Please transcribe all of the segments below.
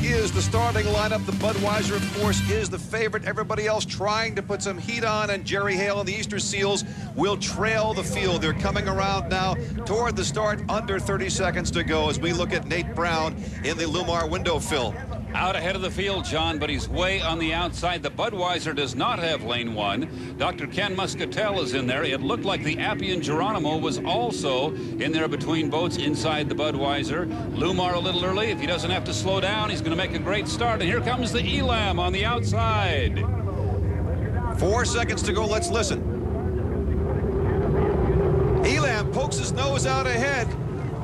is the starting lineup. The Budweiser, of course, is the favorite. Everybody else trying to put some heat on, and Jerry Hale and the Easter Seals will trail the field. They're coming around now toward the start, under 30 seconds to go as we look at Nate Brown in the Lumar window film. Out ahead of the field, John, but he's way on the outside. The Budweiser does not have lane one. Dr. Ken Muscatel is in there. It looked like the Appian Geronimo was also in there between boats inside the Budweiser. Lumar a little early. If he doesn't have to slow down, he's going to make a great start. And here comes the Elam on the outside. 4 seconds to go. Let's listen. Elam pokes his nose out ahead.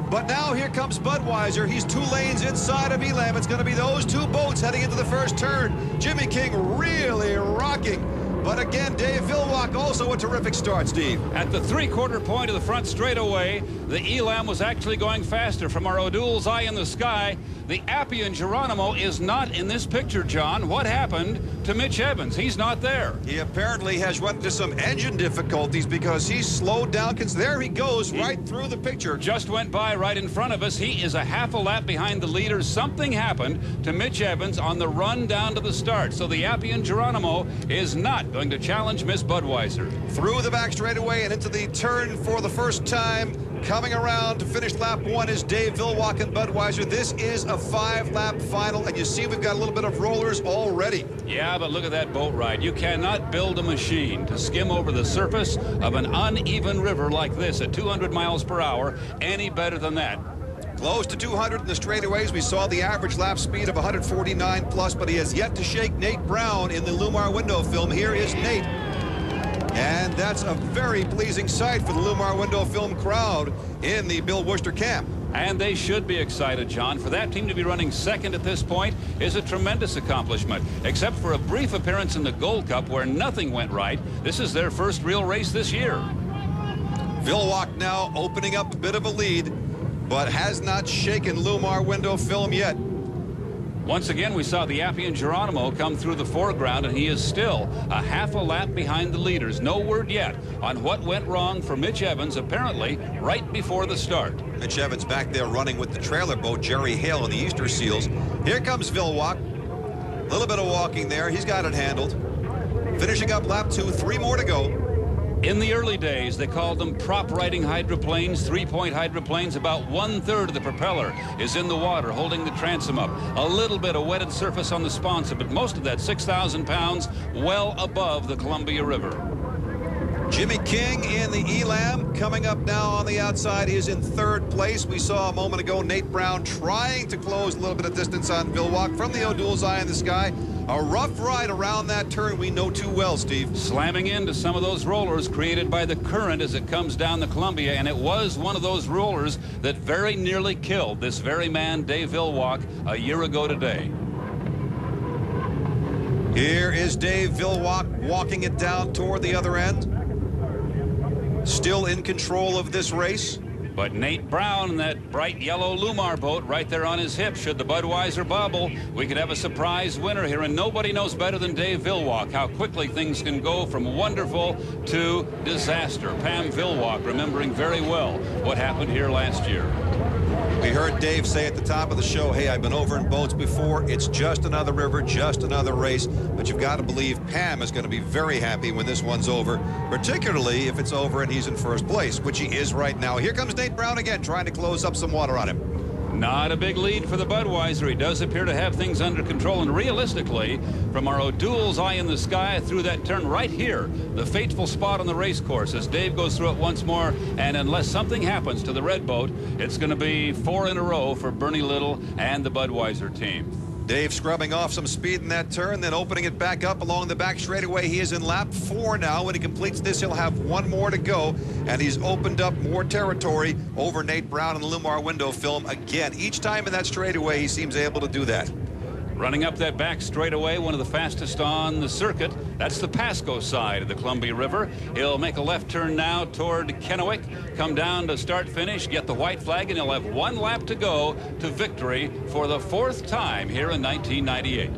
But now here comes Budweiser. He's 2 lanes inside of Elam. It's going to be those 2 boats heading into the first turn. Jimmy King really rocking. But again, Dave Villwock also a terrific start, Steve. At the 3/4 point of the front straightaway, the Elam was actually going faster. From our O'Doul's eye in the sky, the Appian Geronimo is not in this picture, John. What happened to Mitch Evans? He's not there. He apparently has run into some engine difficulties because he's slowed down. There he goes, right through the picture. Just went by right in front of us. He is a half a lap behind the leader. Something happened to Mitch Evans on the run down to the start. So the Appian Geronimo is not going to challenge Miss Budweiser. Through the back straightaway and into the turn for the first time. Coming around to finish lap 1 is Dave Villwock and Budweiser. This is a 5-lap final, and you see we've got a little bit of rollers already. Yeah, but look at that boat ride. You cannot build a machine to skim over the surface of an uneven river like this at 200 miles per hour any better than that. Close to 200 in the straightaways. We saw the average lap speed of 149 plus, but he has yet to shake Nate Brown in the Lumar window film. Here is Nate. And that's a very pleasing sight for the Lumar window film crowd in the Bill Worcester camp. And they should be excited, John. For that team to be running second at this point is a tremendous accomplishment. Except for a brief appearance in the Gold Cup where nothing went right, this is their first real race this year. Villwock now opening up a bit of a lead, but has not shaken Lumar window film yet. Once again, we saw the Appian Geronimo come through the foreground, and he is still a half a lap behind the leaders. No word yet on what went wrong for Mitch Evans, apparently right before the start. Mitch Evans back there running with the trailer boat, Jerry Hale and the Easter Seals. Here comes Villwock. A little bit of walking there. He's got it handled. Finishing up lap 2, 3 more to go. In the early days, they called them prop-riding hydroplanes, 3-point hydroplanes. About 1/3 of the propeller is in the water, holding the transom up. A little bit of wetted surface on the sponson, but most of that, 6,000 pounds, well above the Columbia River. Jimmy King in the Elam coming up now on the outside is in 3rd place. We saw a moment ago Nate Brown trying to close a little bit of distance on Villwock from the O'Doul's eye in the sky. A rough ride around that turn we know too well, Steve. Slamming into some of those rollers created by the current as it comes down the Columbia, and it was one of those rollers that very nearly killed this very man, Dave Villwock, a year ago today. Here is Dave Villwock walking it down toward the other end. Still in control of this race. But Nate Brown in that bright yellow Lumar boat right there on his hip. Should the Budweiser bubble, we could have a surprise winner here. And nobody knows better than Dave Villwock how quickly things can go from wonderful to disaster. Pam Villwock remembering very well what happened here last year. We heard Dave say at the top of the show, hey, I've been over in boats before. It's just another river, just another race. But you've got to believe Pam is going to be very happy when this one's over, particularly if it's over and he's in first place, which he is right now. Here comes Nate Brown again, trying to close up some water on him. Not a big lead for the Budweiser. He does appear to have things under control. And realistically, from our O'Doul's eye in the sky through that turn right here, the fateful spot on the race course as Dave goes through it once more. And unless something happens to the red boat, it's going to be 4 in a row for Bernie Little and the Budweiser team. Dave scrubbing off some speed in that turn, then opening it back up along the back straightaway. He is in lap 4 now. When he completes this, he'll have 1 more to go, and he's opened up more territory over Nate Brown in the Lumar window film again. Each time in that straightaway, he seems able to do that. Running up that back straightaway, one of the fastest on the circuit. That's the Pasco side of the Columbia River. He'll make a left turn now toward Kennewick, come down to start finish, get the white flag, and he'll have 1 lap to go to victory for the 4th time here in 1998.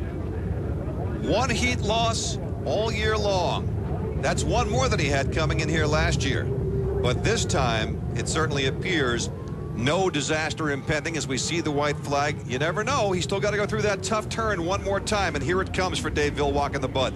1 heat loss all year long. That's 1 more than he had coming in here last year. But this time, it certainly appears No disaster impending as we see the white flag. You never know. He's still got to go through that tough turn one more time, and here it comes for Dave Villwock in the Bud.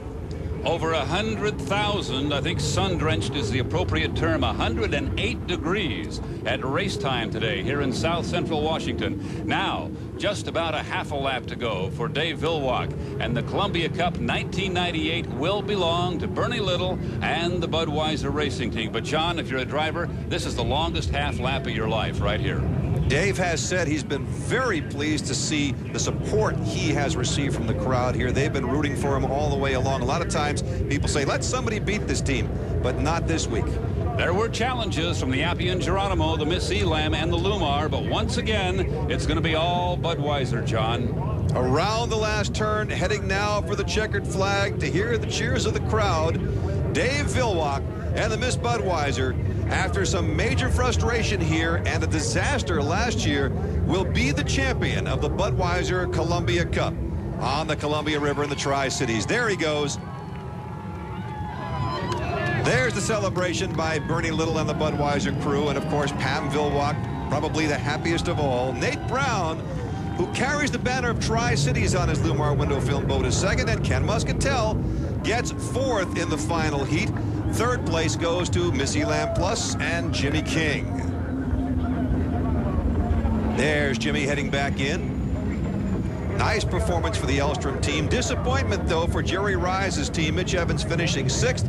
Over 100,000, I think sun-drenched is the appropriate term, 108 degrees at race time today here in South Central Washington. Now, just about a half a lap to go for Dave Villwock, and the Columbia Cup 1998 will belong to Bernie Little and the Budweiser racing team. But John, if you're a driver, this is the longest half lap of your life right here. Dave has said he's been very pleased to see the support he has received from the crowd here. They've been rooting for him all the way along. A lot of times people say, let somebody beat this team, but not this week. There were challenges from the Appian Geronimo, the Miss Elam, and the Lumar, but once again, it's going to be all Budweiser, John. Around the last turn, heading now for the checkered flag to hear the cheers of the crowd. Dave Villwock and the Miss Budweiser, after some major frustration here and a disaster last year, will be the champion of the Budweiser Columbia Cup on the Columbia River in the Tri-Cities. There he goes. There's the celebration by Bernie Little and the Budweiser crew, and of course Pam Villwock, probably the happiest of all. Nate Brown, who carries the banner of Tri-Cities on his Lumar window film boat, is second, and Ken Muscatel gets fourth in the final heat. Third place goes to Missy Lamb Plus and Jimmy King. There's Jimmy heading back in. Nice performance for the Elstrom team. Disappointment, though, for Jerry Rise's team. Mitch Evans finishing sixth.